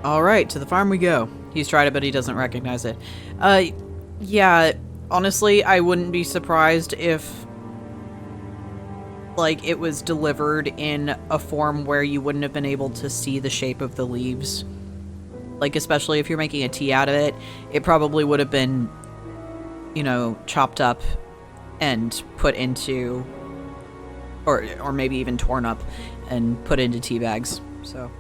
Alright, to the farm we go. He's tried it, but he doesn't recognize it. Yeah, honestly, I wouldn't be surprised if, like, it was delivered in a form where you wouldn't have been able to see the shape of the leaves. Like, especially if you're making a tea out of it, it probably would have been, you know, chopped up and put into, or maybe even torn up and put into tea bags, so.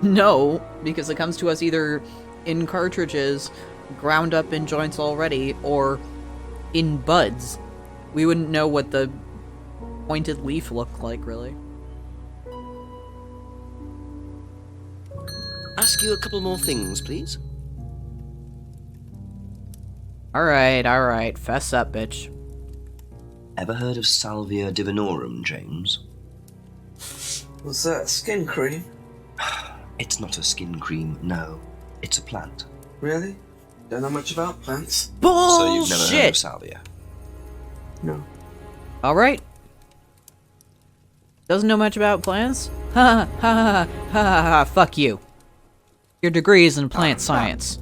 No, because it comes to us either in cartridges, ground up in joints already, or in buds. We wouldn't know what the pointed leaf looked like, really. Ask you a couple more things, please. Alright, fess up, bitch. Ever heard of Salvia Divinorum, James? Was that skin cream? It's not a skin cream, no. It's a plant. Really? Don't know much about plants. Bullshit! So you've never heard of Salvia? No. Alright. Doesn't know much about plants? Ha ha ha ha ha ha, fuck you. Your degree is in plant science.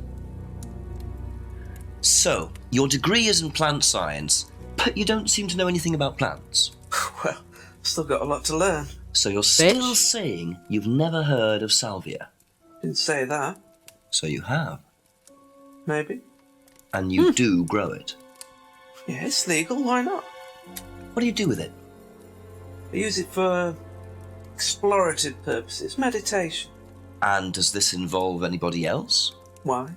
So, your degree is in plant science, but you don't seem to know anything about plants. Well, still got a lot to learn. So you're still saying you've never heard of Salvia? Didn't say that. So you have. Maybe. And you do grow it. Yeah, it's legal, why not? What do you do with it? I use it for explorative purposes, meditation. And does this involve anybody else? Why?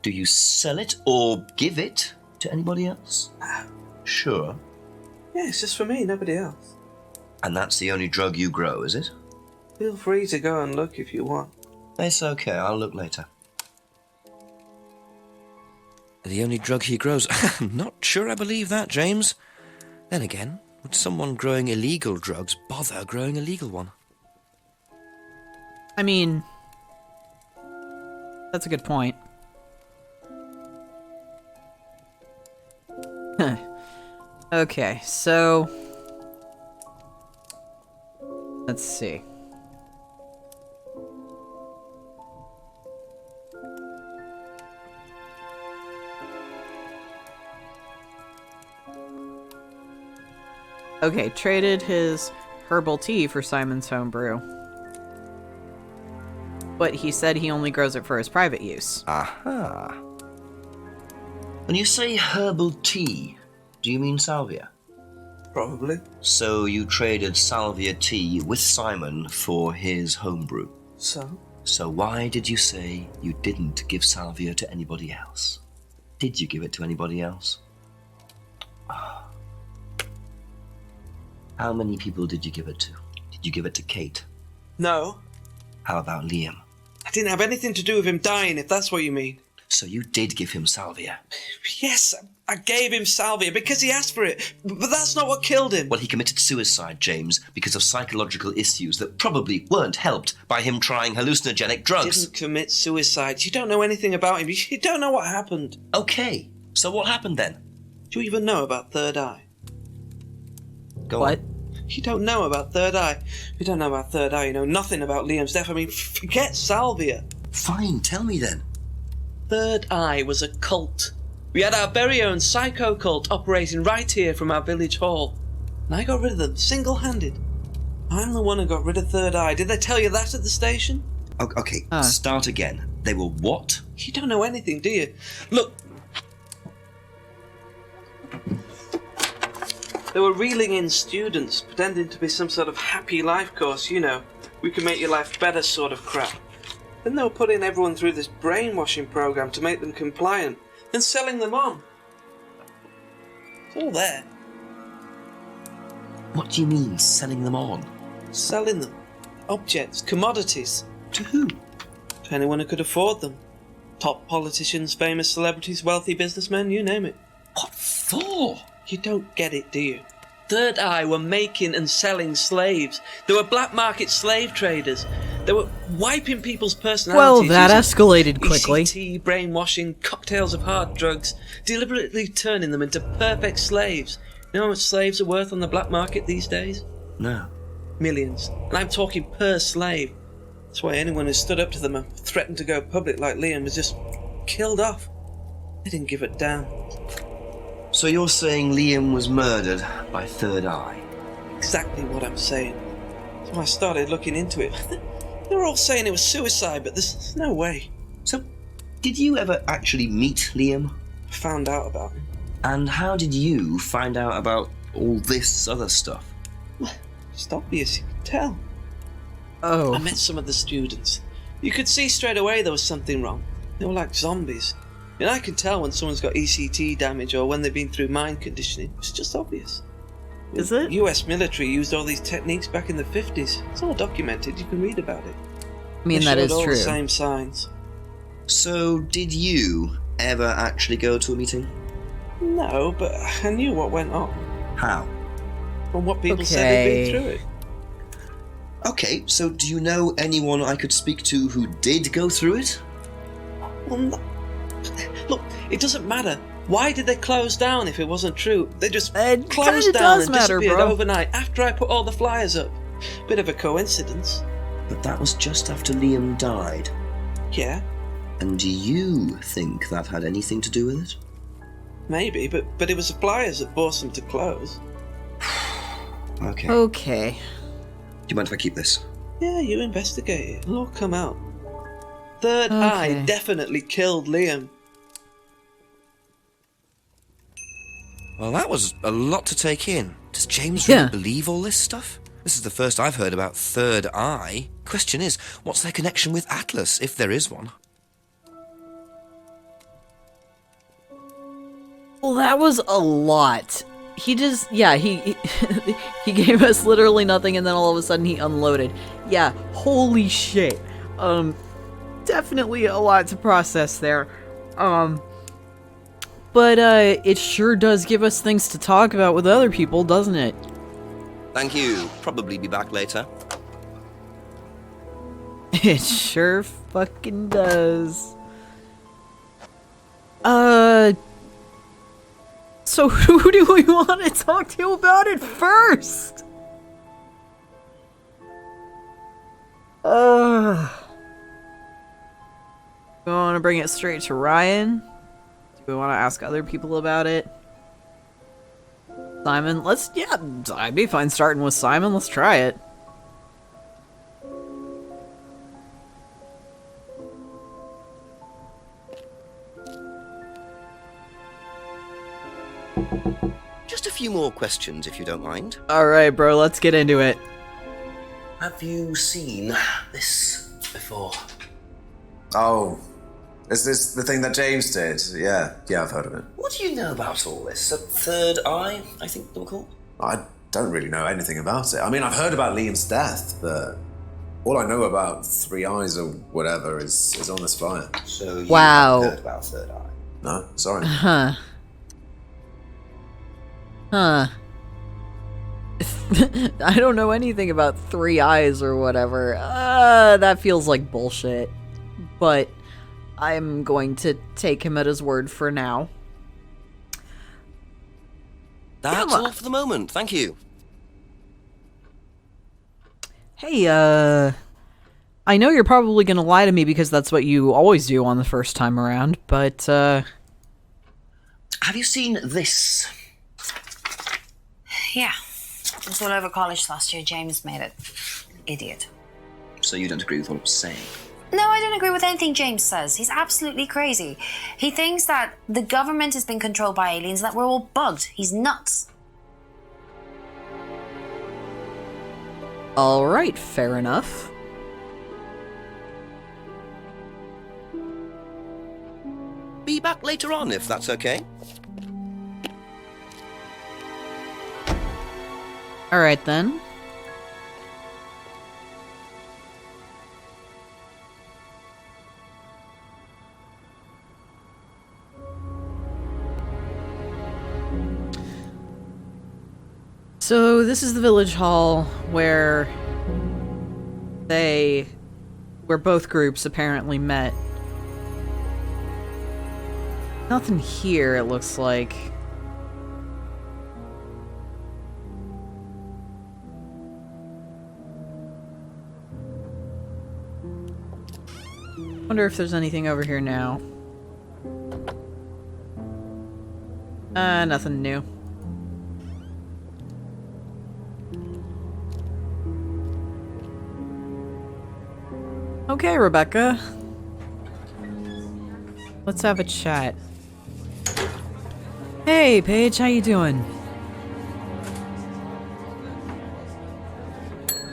Do you sell it or give it to anybody else? No. Sure. Yeah, it's just for me, nobody else. And that's the only drug you grow, is it? Feel free to go and look if you want. It's okay, I'll look later. The only drug he grows? I'm not sure I believe that, James. Then again, would someone growing illegal drugs bother growing a legal one? I mean, that's a good point. Okay, so let's see. Okay, traded his herbal tea for Simon's homebrew. But he said he only grows it for his private use. Aha. When you say herbal tea, do you mean salvia? Probably. So you traded salvia tea with Simon for his homebrew. So? So why did you say you didn't give salvia to anybody else? Did you give it to anybody else? How many people did you give it to? Did you give it to Kate? No. How about Liam? I didn't have anything to do with him dying, if that's what you mean. So you did give him salvia? Yes, I gave him salvia because he asked for it, but that's not what killed him. Well, he committed suicide, James, because of psychological issues that probably weren't helped by him trying hallucinogenic drugs. Didn't commit suicide. You don't know anything about him. You don't know what happened. Okay, so what happened then? Do you even know about Third Eye? Go What? on. You don't know about Third Eye. You don't know about Third Eye. You know nothing about Liam's death. I mean, forget salvia. Fine, tell me then. Third Eye was a cult. We had our very own psycho cult operating right here from our village hall. And I got rid of them, single-handed. I'm the one who got rid of Third Eye. Did they tell you that at the station? Okay, start again. They were what? You don't know anything, do you? Look. They were reeling in students, pretending to be some sort of happy life course, you know. We can make your life better sort of crap. Then they were putting everyone through this brainwashing program to make them compliant, and selling them on. It's all there. What do you mean, selling them on? Selling them. Objects, commodities. To who? To anyone who could afford them. Top politicians, famous celebrities, wealthy businessmen, you name it. What for? You don't get it, do you? Third Eye were making and selling slaves. They were black market slave traders. They were wiping people's Well, personalities. that using escalated quickly. ECT, brainwashing, cocktails of hard drugs, deliberately turning them into perfect slaves. You know how much slaves are worth on the black market these days? No. Millions. And I'm talking per slave. That's why anyone who stood up to them and threatened to go public like Liam was just killed off. They didn't give a damn. So you're saying Liam was murdered by Third Eye? Exactly what I'm saying. So I started looking into it. They were all saying it was suicide, but there's no way. So, did you ever actually meet Liam? I found out about him. And how did you find out about all this other stuff? It's obvious, you could tell. Oh. I met some of the students. You could see straight away there was something wrong. They were like zombies. And I can tell when someone's got ECT damage or when they've been through mind conditioning. It's just obvious. Is it? US military used all these techniques back in the 50s. It's all documented. You can read about it. I mean, They that showed is all true. the same signs. So, did you ever actually go to a meeting? No, but I knew what went on. How? From what people said they'd been through it. Okay, so do you know anyone I could speak to who did go through it? Well, look, it doesn't matter. Why did they close down if it wasn't true? They just It closed kinda down does and matter, disappeared bro. overnight after I put all the flyers up. Bit of a coincidence. But that was just after Liam died. Yeah, And do you think that had anything to do with it? maybe, but it was the flyers that forced them to close. Okay. Okay. Do you mind if I keep this? Yeah, you investigate it. It'll all come out. Third Eye Okay. definitely killed Liam. Well, that was a lot to take in. Does James really Yeah. believe all this stuff? This is the first I've heard about Third Eye. Question is, what's their connection with Atlas, if there is one? Well, that was a lot. He just, yeah, he he gave us literally nothing, and then all of a sudden he unloaded. Yeah, holy shit. Definitely a lot to process there. But it sure does give us things to talk about with other people, doesn't it? Thank you. Probably be back later. It sure fucking does. So who do we want to talk to about it first? We want to bring it straight to Ryan? Do we want to ask other people about it? Simon, yeah, I'd be fine starting with Simon. Let's try it. Just a few more questions, if you don't mind. Alright, bro, let's get into it. Have you seen this before? Oh, is this the thing that James did? Yeah, I've heard of it. What do you know about all this? A Third Eye, I think they were called? I don't really know anything about it. I mean, I've heard about Liam's death, but all I know about Three Eyes or whatever is on this flyer. So you Wow. haven't heard about Third Eye? No, sorry. Huh. I don't know anything about Three Eyes or whatever. That feels like bullshit. But I'm going to take him at his word for now. That's Come on. all for the moment, thank you. Hey, I know you're probably gonna lie to me because that's what you always do on the first time around, but, Have you seen this? Yeah. It was all over college last year. James made it. Idiot. So you don't agree with what I'm saying? No, I don't agree with anything James says. He's absolutely crazy. He thinks that the government has been controlled by aliens, that we're all bugged. He's nuts. alright, fair enough. Be back later on, if that's okay. Alright then. So this is the village hall where they where both groups apparently met. Nothing here, it looks like. Wonder if there's anything over here now. Nothing new. Okay, Rebecca. Let's have a chat. Hey, Paige, how you doing?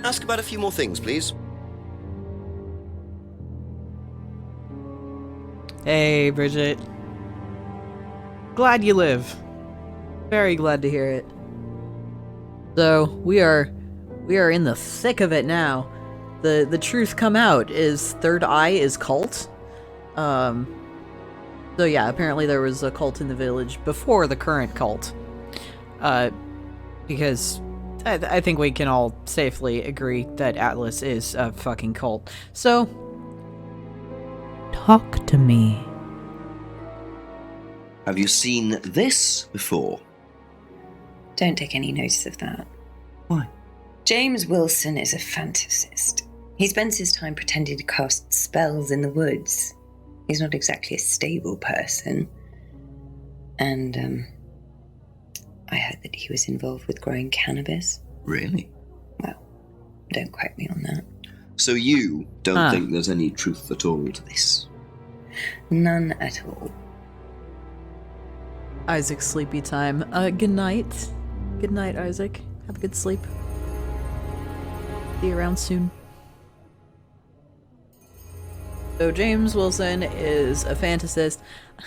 Ask about a few more things, please. Hey, Bridget. Glad you live. Very glad to hear it. So, we are in the thick of it now. The truth come out is Third Eye is cult. So yeah, apparently there was a cult in the village before the current cult. Because I think we can all safely agree that Atlas is a fucking cult. So, talk to me. Have you seen this before? Don't take any notice of that. Why? James Wilson is a fantasist. He spends his time pretending to cast spells in the woods. He's not exactly a stable person. And, I heard that he was involved with growing cannabis. Really? Well, don't quote me on that. So you don't think there's any truth at all to this? None at all. Isaac's sleepy time. Good night. Good night, Isaac. Have a good sleep. See you around soon. So James Wilson is a fantasist,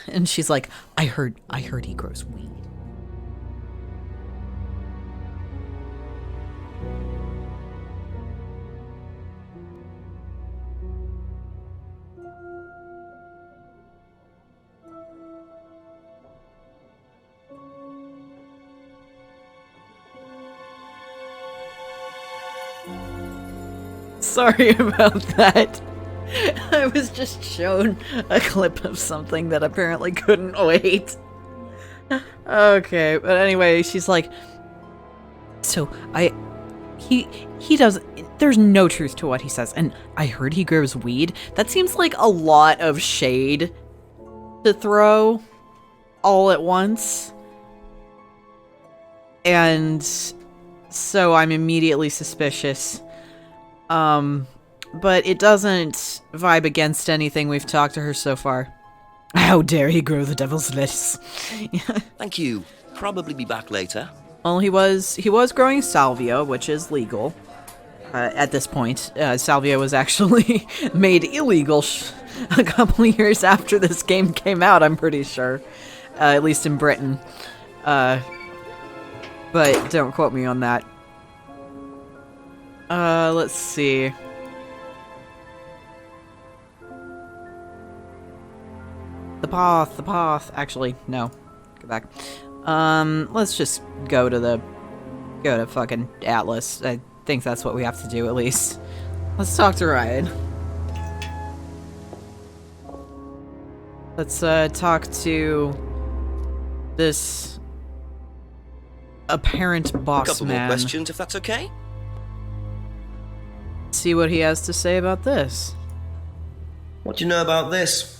and she's like, I heard he grows weed. Sorry about that. I was just shown a clip of something that apparently couldn't wait. Okay, but anyway, she's like, so he does, there's no truth to what he says, and I heard he grows weed. That seems like a lot of shade to throw all at once. And so I'm immediately suspicious. But it doesn't vibe against anything we've talked to her so far. How dare he grow the devil's lettuce? Thank you. Probably be back later. Well, he was growing salvia, which is legal at this point. Salvia was actually made illegal a couple of years after this game came out, I'm pretty sure. At least in Britain. But don't quote me on that. Let's see. The path. Actually, no. Go back. Let's just go to fucking Atlas. I think that's what we have to do, at least. Let's talk to Ryan. Let's, talk to this apparent boss Couple man. more questions, if that's okay? See what he has to say about this. What do you know about this?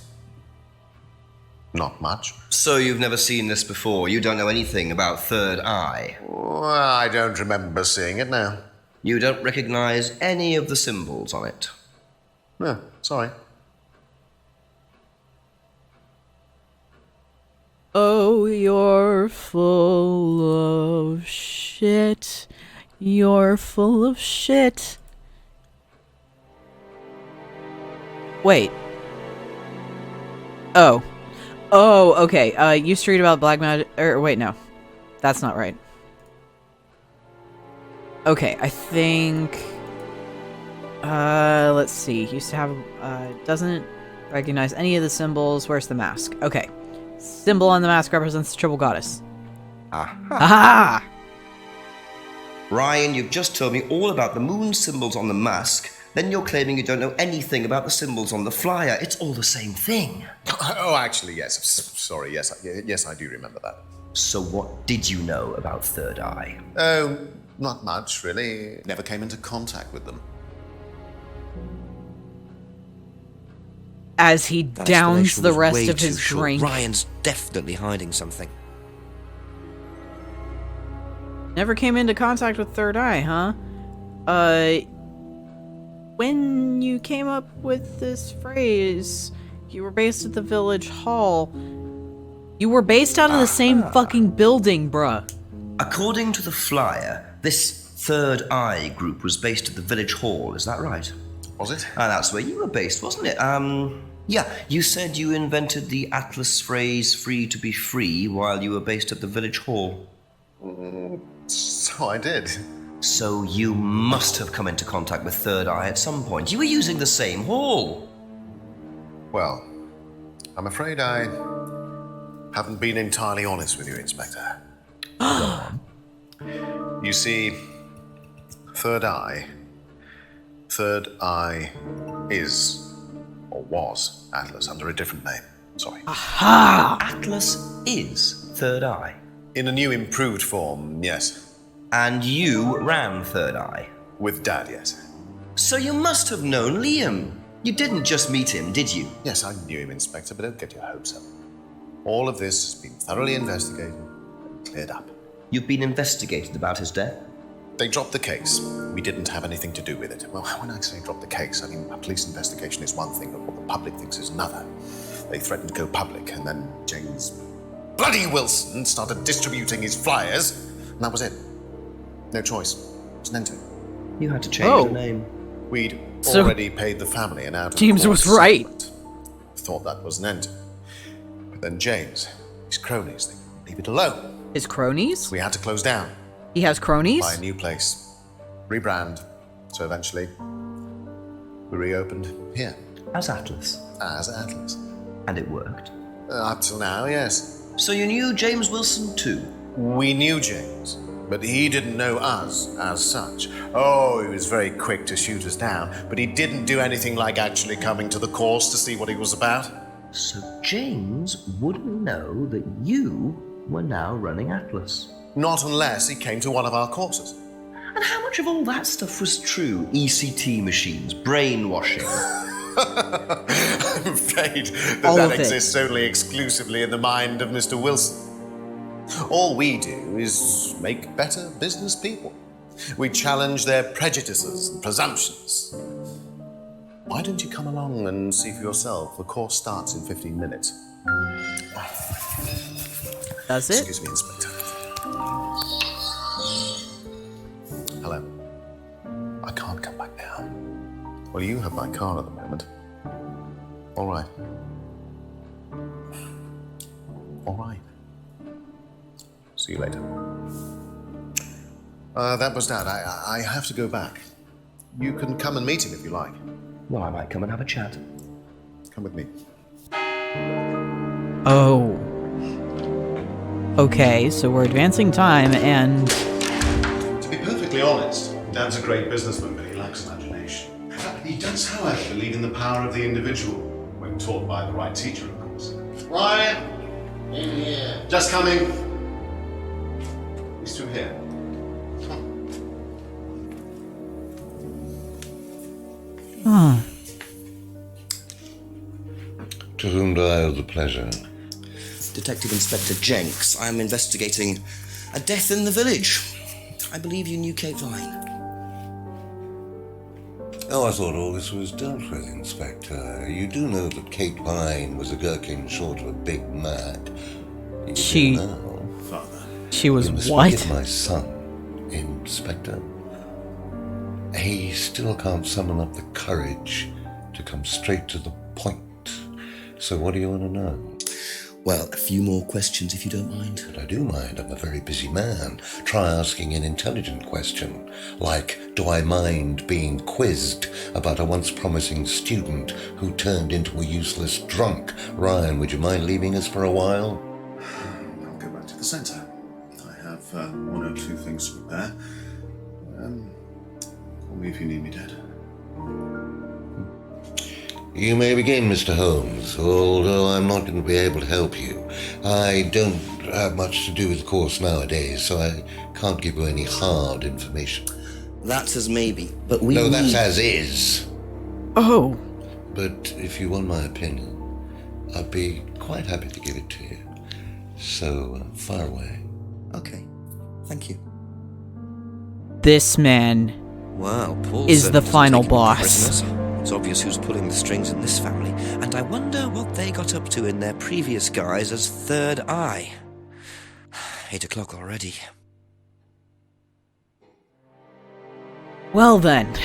Not much. So you've never seen this before? You don't know anything about Third Eye? Well, I don't remember seeing it now. You don't recognize any of the symbols on it? No, sorry. Oh, you're full of shit. You're full of shit. Wait. Oh. Oh, okay. Used to read about black magic. Or wait, no, that's not right. Okay, I think. Let's see. Used to have. Doesn't recognize any of the symbols. Where's the mask? Okay, symbol on the mask represents the triple goddess. Aha! Ryan, you've just told me all about the moon symbols on the mask. Then you're claiming you don't know anything about the symbols on the flyer. It's all the same thing. Oh, actually, yes. Sorry, yes, yes, I do remember that. So what did you know about Third Eye? Oh, not much, really. Never came into contact with them. As he That downs explanation the was rest way of his too short. drink. Ryan's definitely hiding something. Never came into contact with Third Eye, huh? When you came up with this phrase, you were based at the village hall. You were based out of the same fucking building, bruh. According to the flyer, this Third Eye group was based at the village hall, is that right? Was it? That's where you were based, wasn't it? Yeah, you said you invented the Atlas phrase free to be free while you were based at the village hall. So I did. So you must have come into contact with Third Eye at some point. You were using the same hall. Well, I'm afraid I haven't been entirely honest with you, Inspector. You see, Third Eye is, or was, Atlas under a different name. Sorry. Atlas is Third Eye. In a new improved form, yes. And you ran Third Eye. With Dad, yes. So you must have known Liam. You didn't just meet him, did you? Yes, I knew him, Inspector, but don't get your hopes up. All of this has been thoroughly investigated and cleared up. You've been investigated about his death? They dropped the case. We didn't have anything to do with it. Well, when I say drop the case, I mean a police investigation is one thing, but what the public thinks is another. They threatened to go public, and then James bloody Wilson started distributing his flyers, and that was it. No choice. It was an end to it. You had to change the name. We'd So- already paid the family an out of James was right. Thought that was an end to it. But then James, his cronies, they wouldn't leave it alone. His cronies? We had to close down. He has cronies? Buy a new place, rebrand. So eventually, we reopened here As Atlas. as Atlas. And it worked. Up till now, yes. So you knew James Wilson too? We knew James, but he didn't know us as such. Oh, he was very quick to shoot us down, but he didn't do anything like actually coming to the course to see what he was about. So James wouldn't know that you were now running Atlas. Not unless he came to one of our courses. And how much of all that stuff was true? ECT machines, brainwashing. I'm afraid All that of it. exists only exclusively in the mind of Mr. Wilson. All we do is make better business people. We challenge their prejudices and presumptions. Why don't you come along and see for yourself? The course starts in 15 minutes. Does it? Excuse me, Inspector. Hello. I can't come back now. Well, you have my car at the moment. All right. All right. See you later. That was Dad. I have to go back. You can come and meet him if you like. Well, I might come and have a chat. Come with me. Oh. Okay, so we're advancing time, and To be perfectly honest, Dad's a great businessman, but he lacks imagination. He does, however, believe in the power of the individual, when taught by the right teacher, of course. Ryan! In here. Just coming. These two here. To whom do I owe the pleasure? Detective Inspector Jenks, I'm investigating a death in the village. I believe you knew Kate Vine. Oh, I thought all this was dealt with, Inspector. You do know that Kate Vine was a gherkin short of a Big Mac. You She- do now. she was You must what? forgive my son, Inspector. He still can't summon up the courage to come straight to the point. So what do you want to know? Well, a few more questions if you don't mind. But I do mind. I'm a very busy man. Try asking an intelligent question, like, do I mind being quizzed about a once promising student who turned into a useless drunk? Ryan, would you mind leaving us for a while? I'll go back to the centre. I have one or two things to prepare. Call me if you need me, Dad. You may begin, Mr. Holmes, although I'm not going to be able to help you. I don't have much to do with the course nowadays, so I can't give you any hard information. That's as maybe, but we No, need... that's as is. Oh. But if you want my opinion, I'd be quite happy to give it to you. So, far away. Okay, thank you. This man Wow, Paul is the certainly doesn't final take any boss. prisoners. It's obvious who's pulling the strings in this family, and I wonder what they got up to in their previous guise as Third Eye. 8 o'clock already. Well then,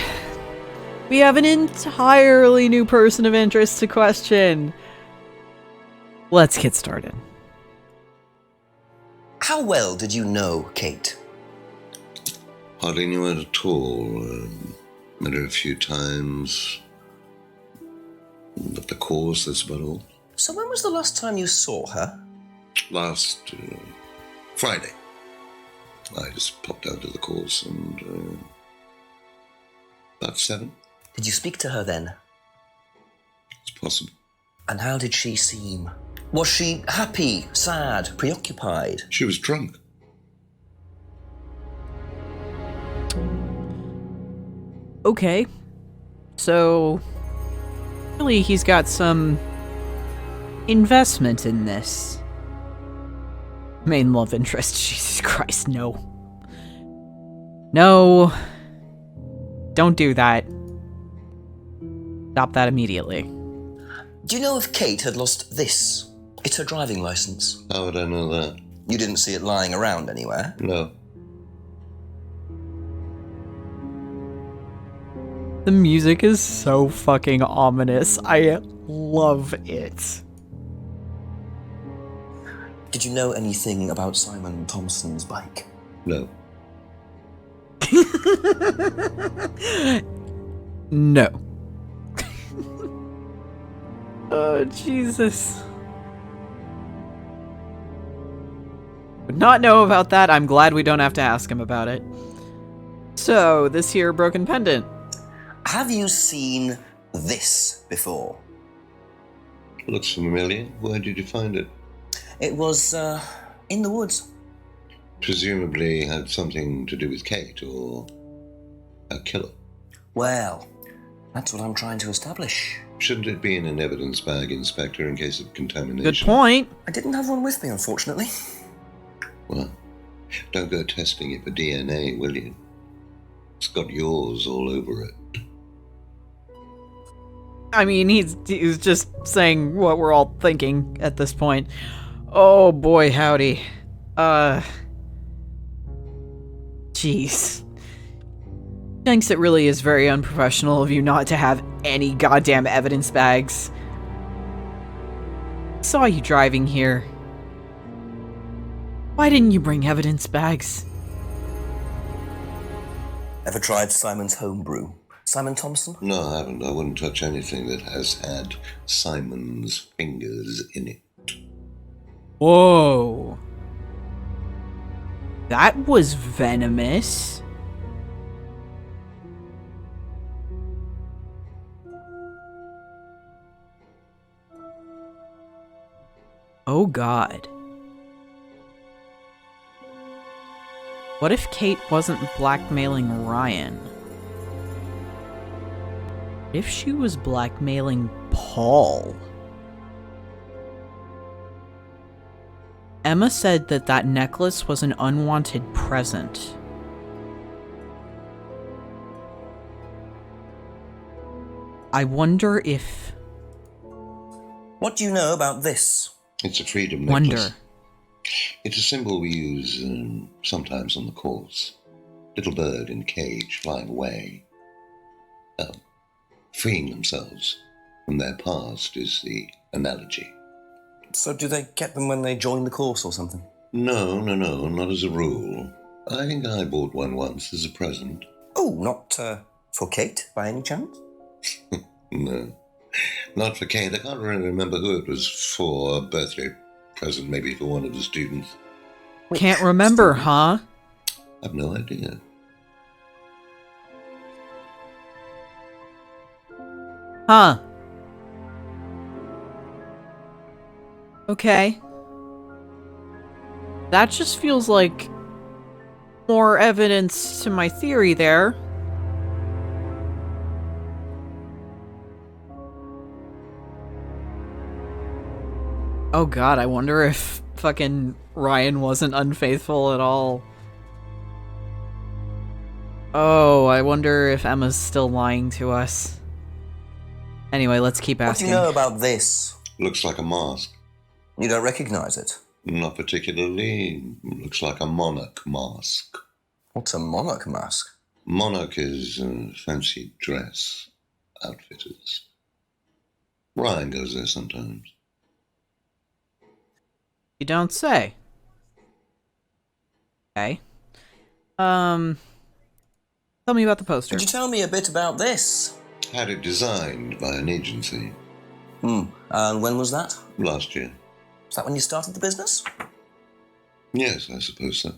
we have an entirely new person of interest to question. Let's get started. How well did you know Kate? Hardly knew her at all. Met her a few times. But the course, that's about all. So when was the last time you saw her? Last Friday. I just popped out to the course and about 7. Did you speak to her then? It's possible. And how did she seem? Was she happy, sad, preoccupied? She was drunk. Okay. So, really, he's got some investment in this. Main love interest. Jesus Christ, no. No. Don't do that. Stop that immediately. Do you know if Kate had lost this? It's her driving license. How would I know that? You didn't see it lying around anywhere? No. The music is so fucking ominous. I love it. Did you know anything about Simon Thompson's bike? No. No. Oh, Jesus. Would not know about that. I'm glad we don't have to ask him about it. So, this here broken pendant. Have you seen this before? Looks familiar. Where did you find it? It was, in the woods. Presumably had something to do with Kate or a killer. Well, that's what I'm trying to establish. Shouldn't it be in an evidence bag, Inspector, in case of contamination? Good point. I didn't have one with me, unfortunately. Well, don't go testing it for DNA, will you? It's got yours all over it. I mean, he's just saying what we're all thinking at this point. Oh boy, howdy. Jeez. Thinks it really is very unprofessional of you not to have any goddamn evidence bags. Saw you driving here. Why didn't you bring evidence bags? Ever tried Simon's homebrew? Simon Thompson? No, I haven't. I wouldn't touch anything that has had Simon's fingers in it. Whoa. That was venomous. Oh God. What if Kate wasn't blackmailing Ryan? What if she was blackmailing Paul? Emma said that that necklace was an unwanted present. I wonder if... What do you know about this? It's a freedom necklace. Wonder. It's a symbol we use sometimes on the course. Little bird in cage flying away. Freeing themselves from their past is the analogy. So do they get them when they join the course or something? No, not as a rule. I think I bought one once as a present. Oh, not for Kate, by any chance? No, not for Kate. I can't really remember who it was for. A birthday present, maybe for one of the students. Can't remember, huh? I've no idea. Huh. Okay. That just feels like more evidence to my theory there. Oh god, I wonder if fucking Ryan wasn't unfaithful at all. Oh, I wonder if Emma's still lying to us. Anyway, let's keep What do asking. you know about this? Looks like a mask. You don't recognize it? Not particularly. Looks like a monarch mask. What's a monarch mask? Monarch is fancy dress outfitters. Ryan goes there sometimes. You don't say. Okay. Tell me about the poster. Could you tell me a bit about this? Had it designed by an agency And when was that? last year. Is that when you started the business? Yes, I suppose so.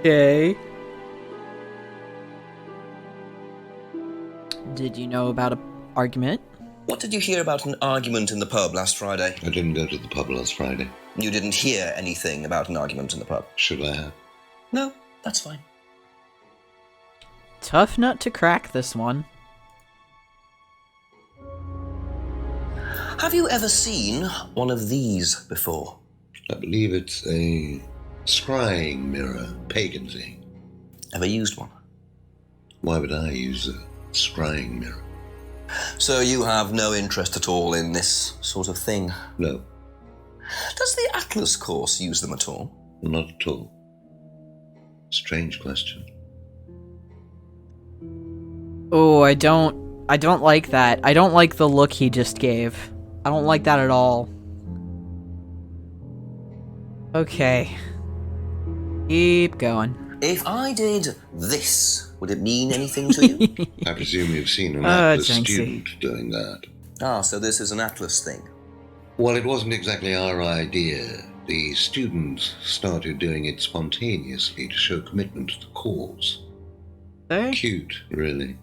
Okay. Did you know about an argument? What did you hear about an argument in the pub last Friday? I didn't go to the pub last Friday. You didn't hear anything about an argument in the pub? Should I have? No, that's fine. Tough nut to crack, this one. Have you ever seen one of these before? I believe it's a scrying mirror, pagan thing. Ever used one? Why would I use a scrying mirror? So you have no interest at all in this sort of thing? No, Does the Atlas course use them at all? not at all. Strange question. Oh, I don't like that. I don't like the look he just gave. I don't like that at all. Okay. Keep going. If I did this, would it mean anything to you? I presume you've seen an Atlas Jinxie. student doing that. Ah, so this is an Atlas thing. Well, it wasn't exactly our idea. The students started doing it spontaneously to show commitment to the cause. Eh? Cute, really.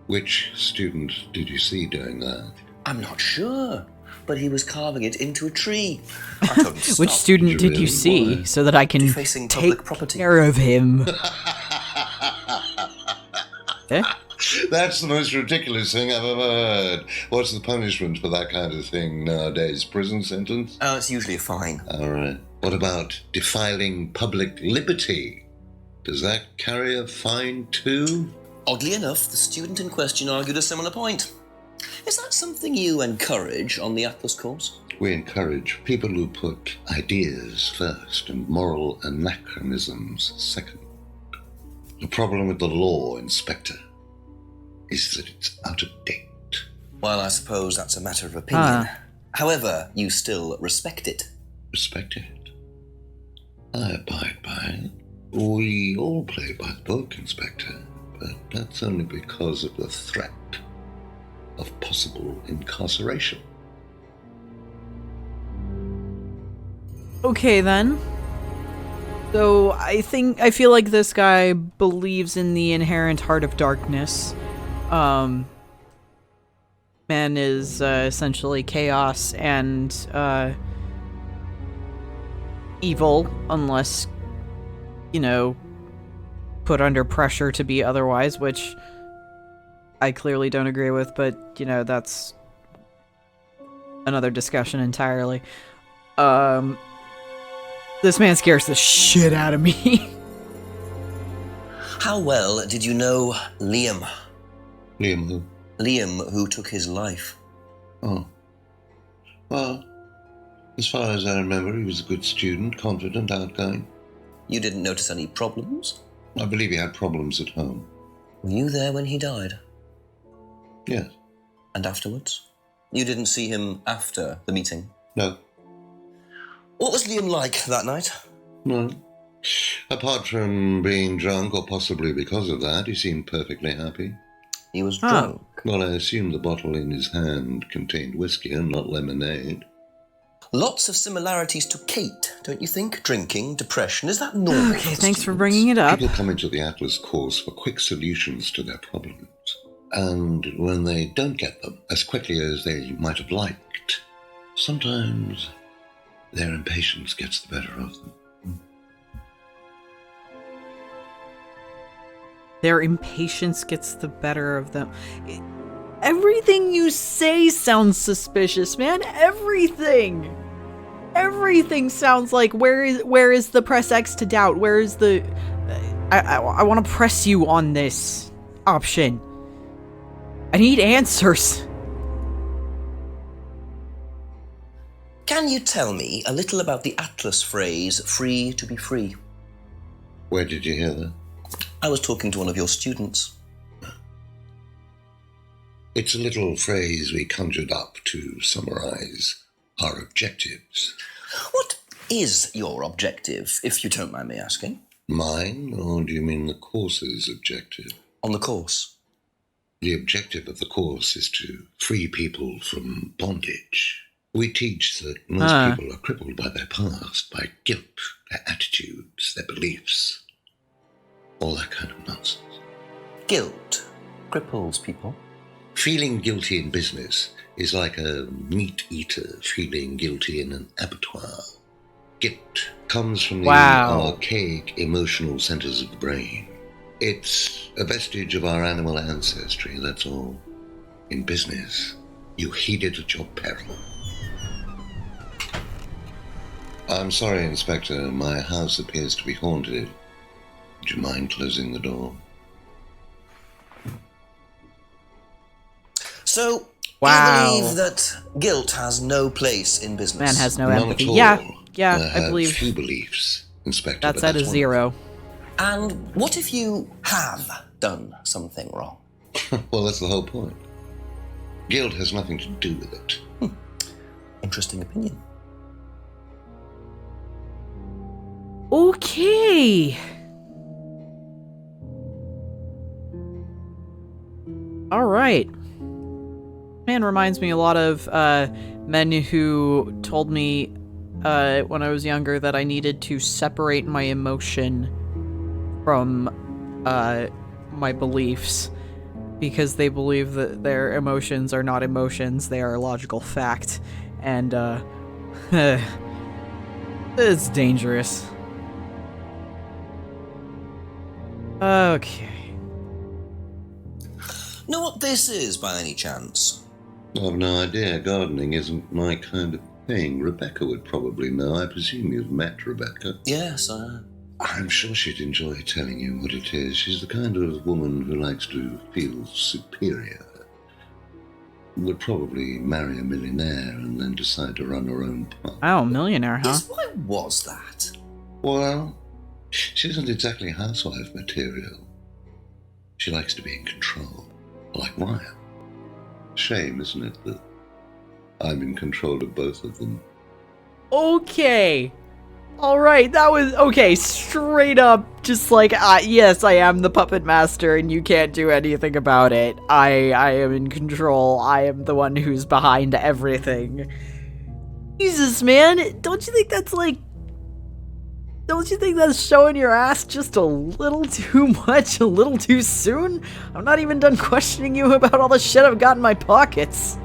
Which student did you see doing that? I'm not sure, but he was carving it into a tree. I told him to Which stop. student Did did you you really? see Why? so that I can Defacing take public property. care of him? Eh? That's the most ridiculous thing I've ever heard. What's the punishment for that kind of thing nowadays? Prison sentence? Oh, it's usually a fine. All right. What about defiling public liberty? Does that carry a fine too? Oddly enough, the student in question argued a similar point. Is that something you encourage on the Atlas course? We encourage people who put ideas first and moral anachronisms second. The problem with the law, Inspector, is that it's out of date. Well, I suppose that's a matter of opinion. However, you still respect it. Respect it. I abide by it. We all play by the book, Inspector, but that's only because of the threat of possible incarceration. Okay then. So I feel like this guy believes in the inherent heart of darkness. Man is essentially chaos and evil unless, you know, put under pressure to be otherwise, which I clearly don't agree with, but, you know, that's another discussion entirely. This man scares the shit out of me. How well did you know Liam? Liam who? Liam, who took his life. Oh. Well, as far as I remember, he was a good student, confident, outgoing. You didn't notice any problems? I believe he had problems at home. Were you there when he died? Yes. And afterwards? You didn't see him after the meeting? No. What was Liam like that night? No. Apart from being drunk, or possibly because of that, he seemed perfectly happy. He was Huh. drunk. Well, I assume the bottle in his hand contained whiskey and not lemonade. Lots of similarities to Kate, don't you think? Drinking, depression, is that normal? Okay, thanks for bringing it up. People come into the Atlas course for quick solutions to their problems. And when they don't get them as quickly as they might have liked, sometimes their impatience gets the better of them. Their impatience gets the better of them. Everything you say sounds suspicious, man. Everything. Everything sounds like, where is the press X to doubt? Where is the... I want to press you on this option. I need answers. Can you tell me a little about the Atlas phrase, free to be free? Where did you hear that? I was talking to one of your students. It's a little phrase we conjured up to summarize our objectives. What is your objective, if you don't mind me asking? Mine, or do you mean the course's objective? On the course. The objective of the course is to free people from bondage. We teach that most people are crippled by their past, by guilt, their attitudes, their beliefs. All that kind of nonsense. Guilt cripples people. Feeling guilty in business is like a meat eater feeling guilty in an abattoir. Guilt comes from the archaic emotional centers of the brain. It's a vestige of our animal ancestry, that's all. In business, you heed it at your peril. I'm sorry, Inspector, my house appears to be haunted. Would you mind closing the door? So, Wow. you believe that guilt has no place in business? Man has no None empathy. at all. Yeah, I have believe few beliefs, Inspector. that's but at a one of zero. And what if you have done something wrong? them. Well, that's the whole point. Guilt has nothing to do with it. Interesting opinion. Okay. All right. Man reminds me a lot of men who told me when I was younger that I needed to separate my emotion from my beliefs, because they believe that their emotions are not emotions, they are a logical fact. And it's dangerous. Okay. Know what this is, by any chance? I've no idea. Gardening isn't my kind of thing. Rebecca would probably know. I presume you've met Rebecca. Yes, I'm sure she'd enjoy telling you what it is. She's the kind of woman who likes to feel superior. Would probably marry a millionaire and then decide to run her own path. Oh, millionaire, huh? Yes, why was that? Well, she isn't exactly housewife material. She likes to be in control, like Ryan. Shame, isn't it, that I'm in control of both of them? Okay. All right, that was okay. Straight up, just like, yes, I am the puppet master, and you can't do anything about it. I am in control. I am the one who's behind everything. Jesus, man, don't you think that's like? Don't you think that's showing your ass just a little too much, a little too soon? I'm not even done questioning you about all the shit I've got in my pockets.